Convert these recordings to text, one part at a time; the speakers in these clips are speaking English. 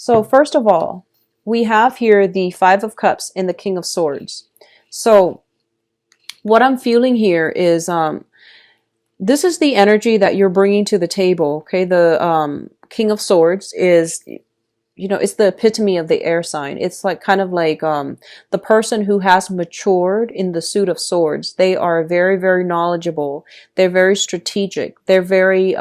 So first of all, we have here the Five of Cups and the King of Swords. So what I'm feeling here is this is the energy that you're bringing to the table. Okay, the King of Swords is, it's the epitome of the air sign. It's like kind of like the person who has matured in the suit of swords. They are very, very knowledgeable. They're very strategic. They're very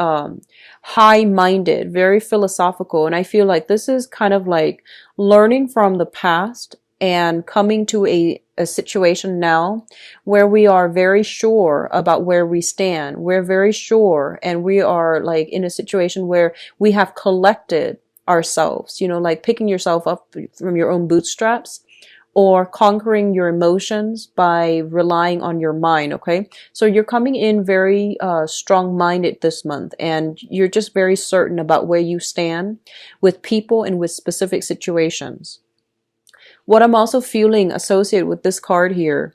high-minded, very philosophical. And I feel like this is kind of like learning from the past and coming to a situation now where we are very sure about where we stand. We're very sure, and we are like in a situation where we have collected ourselves, like picking yourself up from your own bootstraps, or conquering your emotions by relying on your mind. Okay, so you're coming in very strong-minded this month, and you're just very certain about where you stand with people and with specific situations. What I'm also feeling associated with this card here,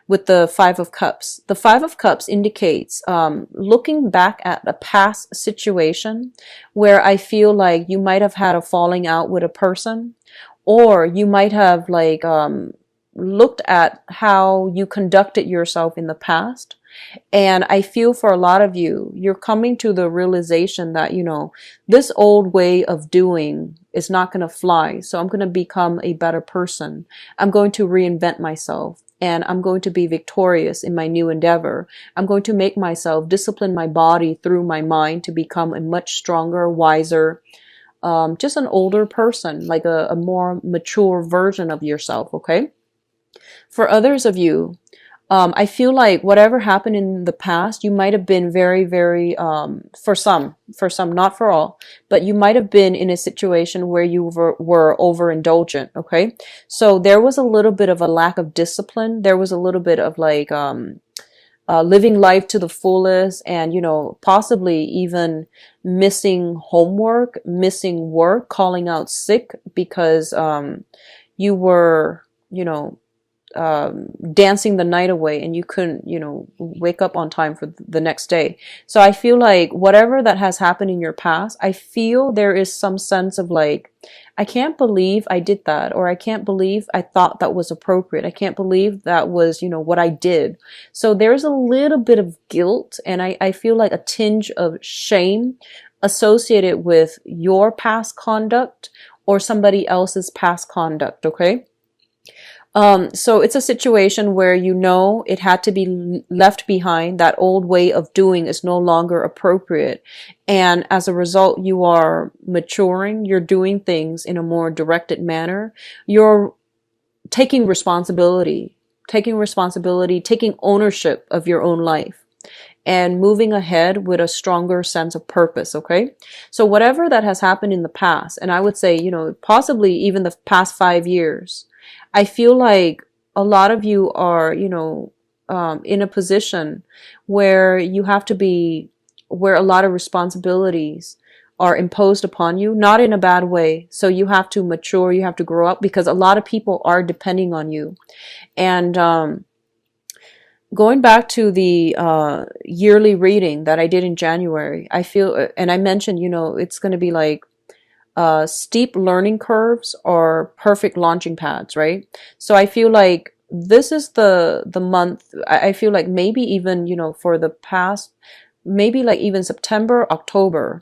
with the Five of Cups. The Five of Cups indicates looking back at a past situation where I feel like you might have had a falling out with a person, or you might have like looked at how you conducted yourself in the past. And I feel for a lot of you, you're coming to the realization that, this old way of doing is not going to fly. So I'm going to become a better person. I'm going to reinvent myself, and I'm going to be victorious in my new endeavor. I'm going to make myself discipline my body through my mind to become a much stronger, wiser, just an older person, like a more mature version of yourself. Okay. For others of you, I feel like whatever happened in the past, you might have been very, very, for some, not for all, but you might have been in a situation where you were overindulgent. Okay. So there was a little bit of a lack of discipline. There was a little bit of like, living life to the fullest, and, possibly even missing homework, missing work, calling out sick because, you were, dancing the night away and you couldn't, wake up on time for the next day. So I feel like whatever that has happened in your past, I feel there is some sense of like, I can't believe I did that, or I can't believe I thought that was appropriate. I can't believe that was, what I did. So there's a little bit of guilt, and I feel like a tinge of shame associated with your past conduct or somebody else's past conduct. Okay. So it's a situation where it had to be left behind. That old way of doing is no longer appropriate. And as a result, you are maturing. You're doing things in a more directed manner. You're taking responsibility, taking ownership of your own life, and moving ahead with a stronger sense of purpose. Okay. So whatever that has happened in the past, and I would say, possibly even the past 5 years, I feel like a lot of you are, in a position where you have to where a lot of responsibilities are imposed upon you, not in a bad way. So you have to mature, you have to grow up, because a lot of people are depending on you. And going back to the yearly reading that I did in January, I feel, and I mentioned, it's going to be like, steep learning curves or perfect launching pads, right? So I feel like this is the month. I feel like maybe even, for the past, maybe like even September, October,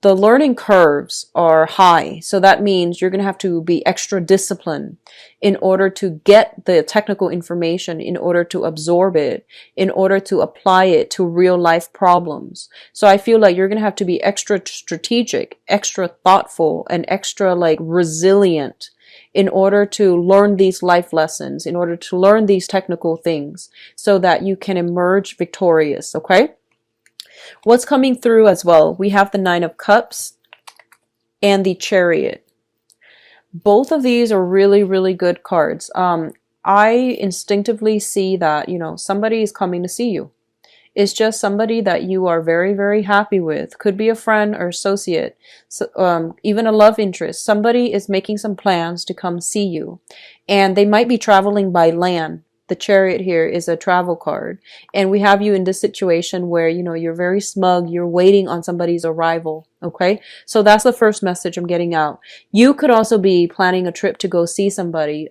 the learning curves are high. So that means you're going to have to be extra disciplined in order to get the technical information, in order to absorb it, in order to apply it to real life problems. So I feel like you're going to have to be extra strategic, extra thoughtful, and extra like resilient in order to learn these life lessons, in order to learn these technical things, so that you can emerge victorious. Okay. What's coming through as well? We have the Nine of Cups and the Chariot. Both of these are really, really good cards. I instinctively see that, somebody is coming to see you. It's just somebody that you are very, very happy with. Could be a friend or associate, so, even a love interest. Somebody is making some plans to come see you, and they might be traveling by land. the Chariot here is a travel card. And we have you in this situation where, you know, you're very smug, you're waiting on somebody's arrival. Okay. So that's the first message I'm getting out. You could also be planning a trip to go see somebody.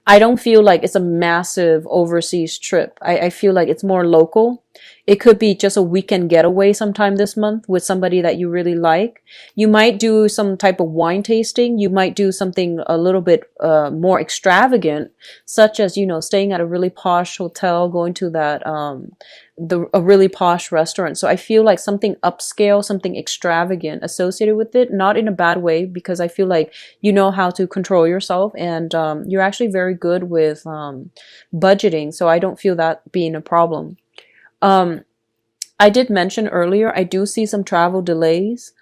I don't feel like it's a massive overseas trip. I feel like it's more local. It could be just a weekend getaway sometime this month with somebody that you really like. You might do some type of wine tasting. You might do something a little bit more extravagant, such as, you know, staying at a really posh hotel, going to that a really posh restaurant. So I feel like something upscale, something extravagant associated with it, not in a bad way, because I feel like you know how to control yourself, and you're actually very good with budgeting. So I don't feel that being a problem. I did mention earlier, I do see some travel delays.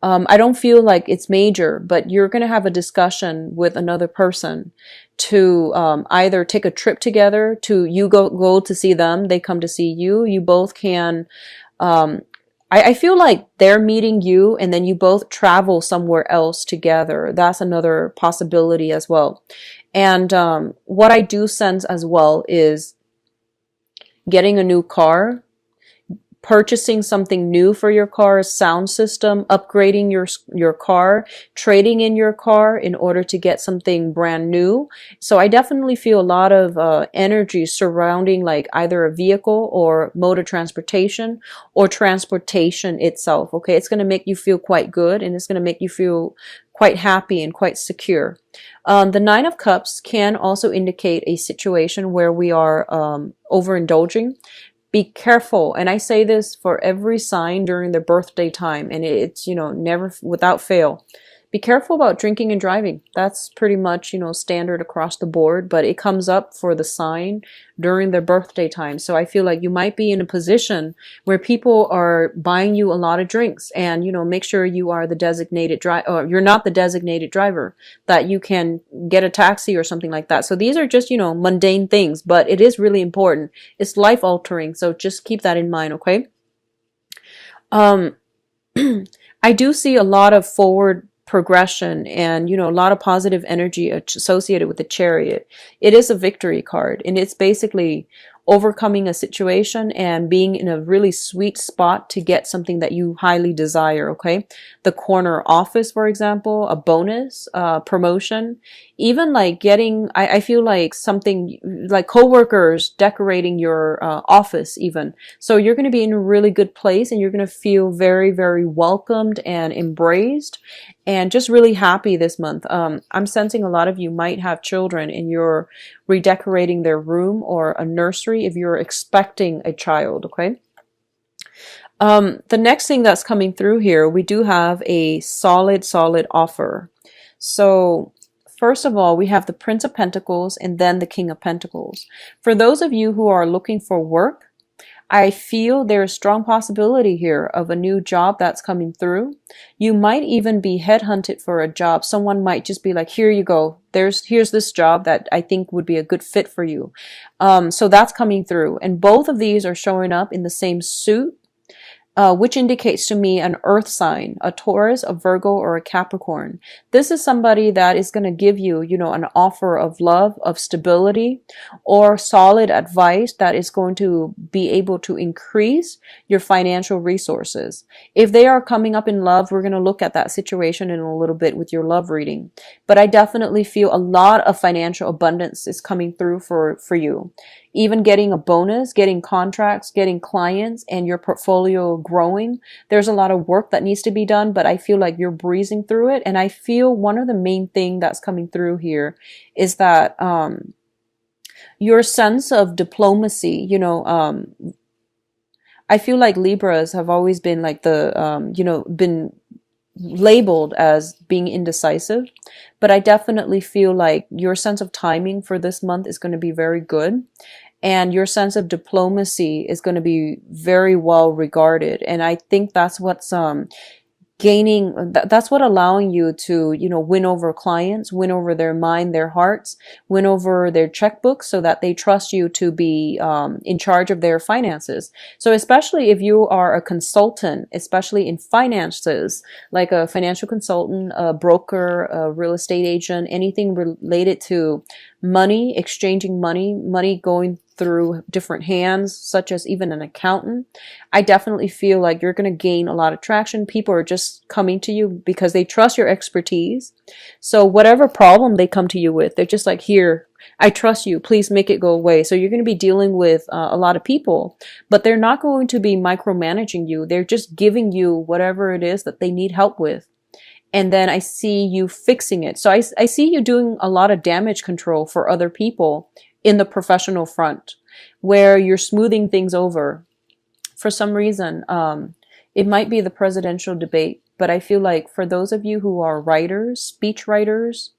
I don't feel like it's major, but you're going to have a discussion with another person to either take a trip together, to you go to see them, they come to see you. You both can, I feel like they're meeting you and then you both travel somewhere else together. That's another possibility as well. And what I do sense as well is getting a new car, purchasing something new for your car, sound system, upgrading your car, trading in your car in order to get something brand new. So I definitely feel a lot of energy surrounding like either a vehicle or mode of transportation or transportation itself. Okay, it's going to make you feel quite good, and it's going to make you feel quite happy and quite secure. The Nine of Cups can also indicate a situation where we are overindulging. Be careful, and I say this for every sign during their birthday time, and it's, you know, never without fail. Be careful about drinking and driving. That's pretty much, you know, standard across the board, but it comes up for the sign during their birthday time. So I feel like you might be in a position where people are buying you a lot of drinks, and, you know, make sure you are the designated driver, or you're not the designated driver, that you can get a taxi or something like that. So these are just, you know, mundane things, but it is really important. It's life altering. So just keep that in mind. Okay. I do see a lot of forward progression and, you know, a lot of positive energy associated with the Chariot. It is a victory card, and it's basically overcoming a situation and being in a really sweet spot to get something that you highly desire. Okay, the corner office, for example, a bonus, promotion, even like getting, I feel like something like coworkers decorating your office even. So you're going to be in a really good place, and you're going to feel very, very welcomed and embraced and just really happy this month. I'm sensing a lot of you might have children and you're redecorating their room, or a nursery if you're expecting a child. Okay. The next thing that's coming through here, we do have a solid offer. So first of all, we have the Prince of Pentacles and then the King of Pentacles. For those of you who are looking for work, I feel there's strong possibility here of a new job that's coming through. You might even be headhunted for a job. Someone might just be like, here you go. Here's this job that I think would be a good fit for you. So that's coming through. And both of these are showing up in the same suit, which indicates to me an earth sign, a Taurus, a Virgo, or a Capricorn. This is somebody that is going to give you, you know, an offer of love, of stability, or solid advice that is going to be able to increase your financial resources. If they are coming up in love, we're going to look at that situation in a little bit with your love reading. But I definitely feel a lot of financial abundance is coming through for you. Even getting a bonus, getting contracts, getting clients, and your portfolio growing. There's a lot of work that needs to be done, but I feel like you're breezing through it. And I feel one of the main things that's coming through here is that your sense of diplomacy, you know, I feel like Libras have always been like the, you know, been labeled as being indecisive, but I definitely feel like your sense of timing for this month is going to be very good. And your sense of diplomacy is going to be very well regarded. And I think that's what's that's what allowing you to, you know, win over clients, win over their mind, their hearts, win over their checkbooks, so that they trust you to be in charge of their finances. So especially if you are a consultant, especially in finances, like a financial consultant, a broker, a real estate agent, anything related to money, exchanging money going through different hands, such as even an accountant. I definitely feel like you're going to gain a lot of traction. People are just coming to you because they trust your expertise. So whatever problem they come to you with, they're just like, here, I trust you, please make it go away. So you're going to be dealing with a lot of people, but they're not going to be micromanaging you. They're just giving you whatever it is that they need help with. And then I see you fixing it. So I see you doing a lot of damage control for other people in the professional front, where you're smoothing things over. For some reason, it might be the presidential debate, but I feel like for those of you who are writers, speech writers,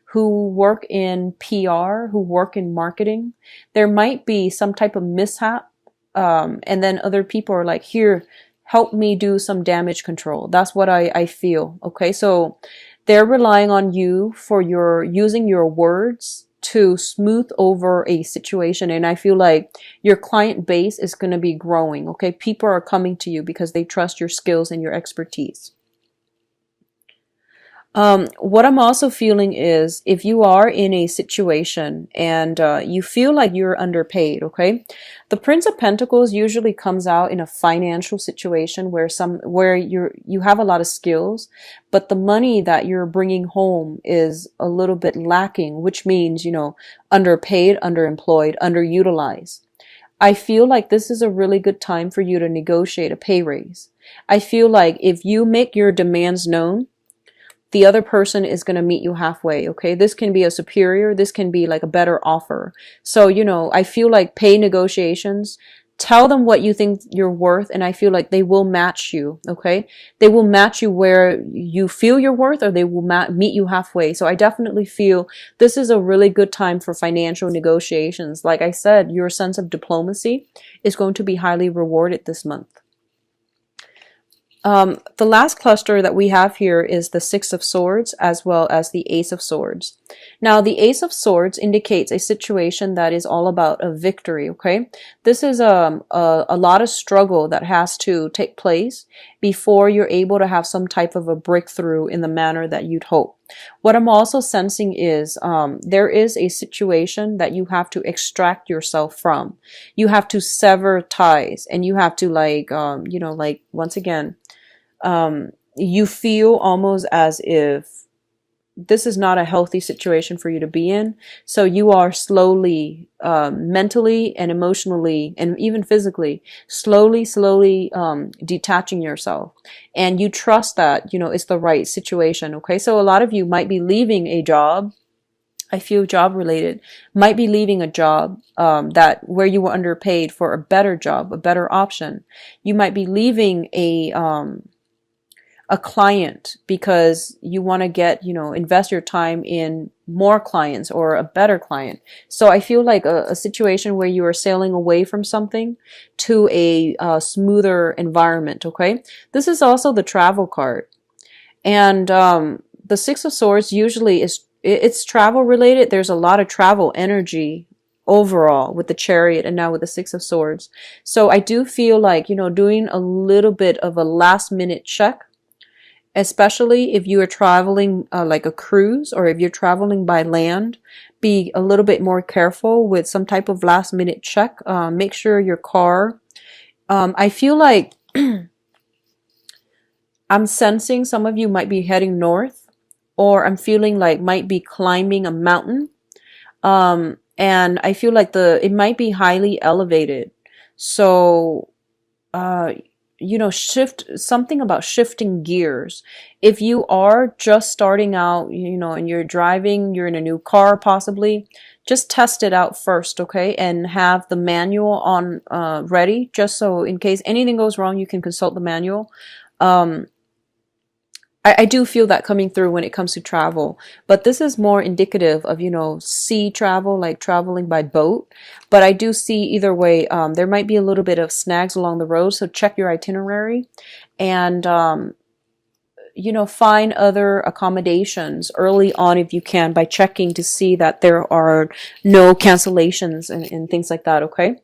who work in PR, who work in marketing, there might be some type of mishap. And then other people are like, here, help me do some damage control. That's what I feel. Okay. So they're relying on you for using your words to smooth over a situation. And I feel like your client base is going to be growing. Okay. People are coming to you because they trust your skills and your expertise. What I'm also feeling is if you are in a situation and you feel like you're underpaid, okay? The Prince of Pentacles usually comes out in a financial situation where you have a lot of skills, but the money that you're bringing home is a little bit lacking, which means, underpaid, underemployed, underutilized. I feel like this is a really good time for you to negotiate a pay raise. I feel like if you make your demands known, the other person is going to meet you halfway, okay? This can be a superior. This can be like a better offer. So, I feel like pay negotiations, tell them what you think you're worth, and I feel like they will match you, okay? They will match you where you feel you're worth, or they will meet you halfway. So I definitely feel this is a really good time for financial negotiations. Like I said, your sense of diplomacy is going to be highly rewarded this month. The last cluster that we have here is the Six of Swords as well as the Ace of Swords. Now, the Ace of Swords indicates a situation that is all about a victory, okay? This is a lot of struggle that has to take place before you're able to have some type of a breakthrough in the manner that you'd hope. What I'm also sensing is there is a situation that you have to extract yourself from. You have to sever ties, and you have to once again, you feel almost as if this is not a healthy situation for you to be in. So you are slowly, mentally and emotionally and even physically, slowly, detaching yourself. And you trust that, it's the right situation. Okay. So a lot of you might be leaving a job. I feel job related, might be leaving a job, where you were underpaid for a better job, a better option. You might be leaving a client because you want to get, invest your time in more clients or a better client. So I feel like a situation where you are sailing away from something to a smoother environment. Okay. This is also the travel card. And, the Six of Swords usually it's travel related. There's a lot of travel energy overall with the Chariot and now with the Six of Swords. So I do feel like, doing a little bit of a last minute check, especially if you are traveling like a cruise, or if you're traveling by land, be a little bit more careful with some type of last minute check. Make sure your car, I feel like I'm sensing some of you might be heading north, or I'm feeling like might be climbing a mountain. And I feel like it might be highly elevated. So, something about shifting gears. If you are just starting out, and you're driving, you're in a new car possibly, just test it out first, okay? And have the manual on ready, just so in case anything goes wrong, you can consult the manual. I do feel that coming through when it comes to travel, but this is more indicative of, sea travel, like traveling by boat. But I do see either way, there might be a little bit of snags along the road. So check your itinerary and, find other accommodations early on if you can, by checking to see that there are no cancellations and things like that. Okay.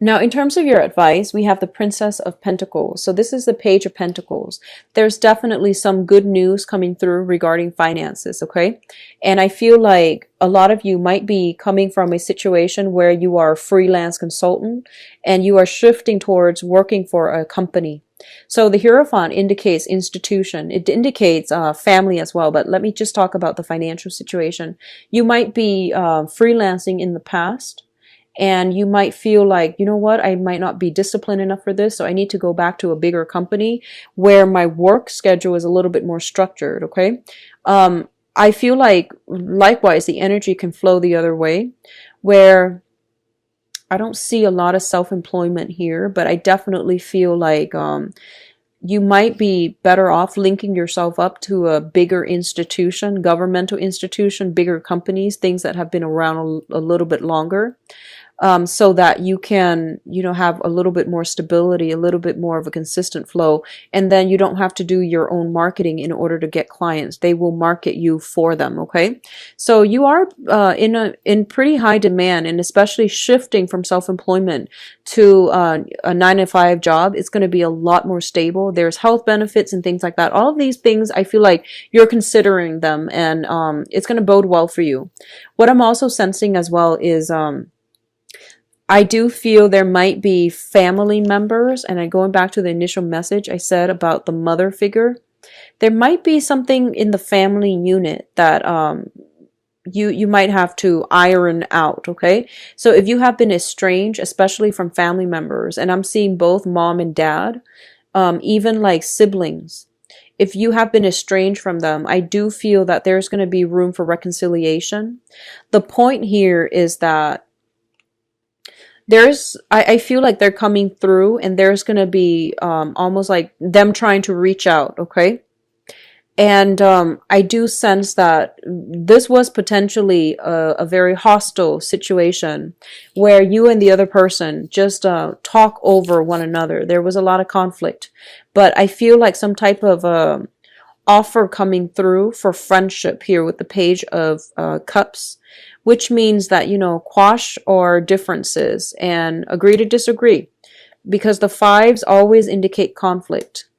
Now, in terms of your advice, we have the Princess of Pentacles. So this is the Page of Pentacles. There's definitely some good news coming through regarding finances, okay? And I feel like a lot of you might be coming from a situation where you are a freelance consultant and you are shifting towards working for a company. So the Hierophant indicates institution. It indicates family as well, but let me just talk about the financial situation. You might be freelancing in the past, and you might feel like, you know what, I might not be disciplined enough for this, so I need to go back to a bigger company where my work schedule is a little bit more structured, okay? I feel like, likewise, the energy can flow the other way, where I don't see a lot of self-employment here, but I definitely feel like you might be better off linking yourself up to a bigger institution, governmental institution, bigger companies, things that have been around a little bit longer. So that you can, you know, have a little bit more stability, a little bit more of a consistent flow. And then you don't have to do your own marketing in order to get clients. They will market you for them. Okay. So you are in pretty high demand, and especially shifting from self-employment to a 9-to-5 job. It's going to be a lot more stable. There's health benefits and things like that. All of these things, I feel like you're considering them, and it's going to bode well for you. What I'm also sensing as well is I do feel there might be family members, and I'm going back to the initial message I said about the mother figure. There might be something in the family unit that you might have to iron out, okay? So if you have been estranged, especially from family members, and I'm seeing both mom and dad, even like siblings, if you have been estranged from them, I do feel that there's going to be room for reconciliation. The point here is that I feel like they're coming through, and there's going to be almost like them trying to reach out, okay? And I do sense that this was potentially a very hostile situation where you and the other person just talk over one another. There was a lot of conflict, but I feel like some type of offer coming through for friendship here with the Page of Cups, which means that, you know, quash our differences and agree to disagree, because the fives always indicate conflict.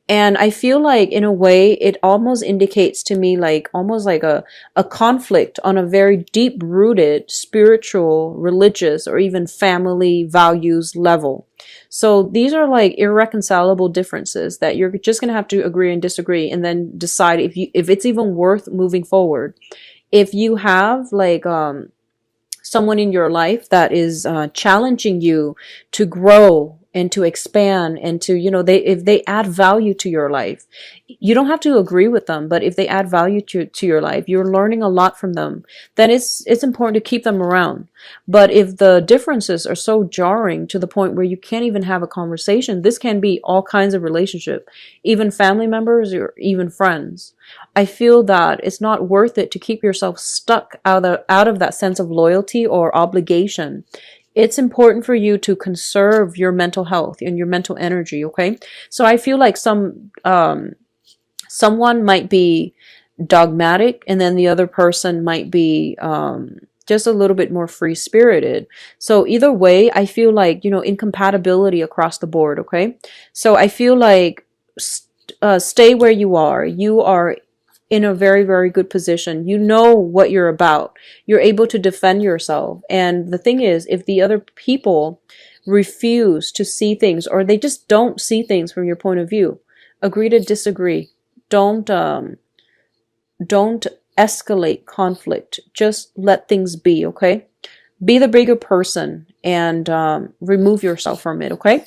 And I feel like, in a way, it almost indicates to me like almost like a conflict on a very deep-rooted spiritual, religious, or even family values level. So these are like irreconcilable differences that you're just going to have to agree and disagree, and then decide if it's even worth moving forward. If you have like someone in your life that is challenging you to grow and to expand and to, you know, if they add value to your life, you don't have to agree with them, but if they add value to your life, you're learning a lot from them, then it's important to keep them around. But if the differences are so jarring to the point where you can't even have a conversation, this can be all kinds of relationship, even family members or even friends. I feel that it's not worth it to keep yourself stuck out of that sense of loyalty or obligation. It's important for you to conserve your mental health and your mental energy, okay? So I feel like someone might be dogmatic, and then the other person might be just a little bit more free-spirited. So either way, I feel like, you know, incompatibility across the board, okay? So I feel like stay where you are. You are in a very, very good position. You know what you're about. You're able to defend yourself. And the thing is, if the other people refuse to see things, or they just don't see things from your point of view, agree to disagree. Don't escalate conflict. Just let things be, okay? Be the bigger person and remove yourself from it, okay?